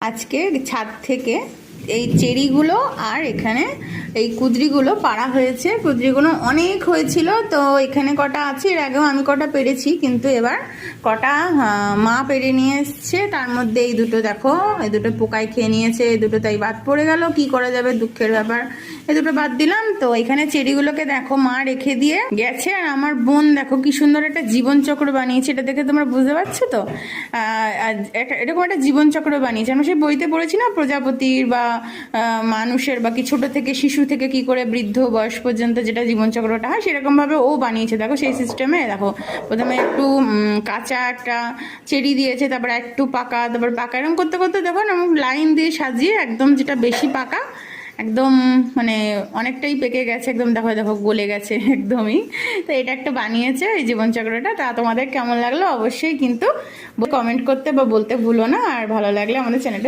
আজকে ছাদ থেকে এই চেরিগুলো আর এখানে এই কুদরিগুলো পাড়া হয়েছে। কুদরিগুলো অনেক হয়েছিল, তো এখানে কটা আছে, এর আগেও আমি কটা পেরেছি, কিন্তু এবার কটা মা পেরে নিয়ে এসছে। তার মধ্যে এই দুটো দেখো, এই দুটো পোকায় খেয়ে নিয়েছে, এই দুটো তাই বাদ পড়ে গেল, কি করা যাবে, দুঃখের ব্যাপার। এই দুটো বাদ দিলাম। তো এখানে চেরিগুলোকে দেখো মা রেখে দিয়ে গেছে, আর আমার বোন দেখো কি সুন্দর একটা জীবন চক্র বানিয়েছে। এটা দেখে তোমরা বুঝতে পারছো তো, এরকম একটা জীবন চক্র বানিয়েছে। আমরা সেই বইতে পড়েছি না, প্রজাপতির বা মানুষের বা কি ছোট থেকে শিশু থেকে কি করে বৃদ্ধ বয়স পর্যন্ত যেটা জীবনচক্রটা হয়, সেরকম ভাবে ও বানিয়েছে। দেখো সেই সিস্টেমে দেখো, প্রথমে একটু কাঁচা একটা চেরি দিয়েছে, তারপর একটু পাকা, তারপর পাকা, এরকম করতে করতে দেখো না লাইন দিয়ে সাজিয়ে একদম যেটা বেশি পাকা, একদম মানে অনেকটাই পেকে গেছে, একদম দেখো দেখো গলে গেছে একদমই। তো এটা একটা বানিয়েছে এই জীবনচক্রটা। তা তোমাদের কেমন লাগলো অবশ্যই কিন্তু কমেন্ট করতে বা বলতে ভুলো না। আর ভালো লাগলে আমাদের চ্যানেলটা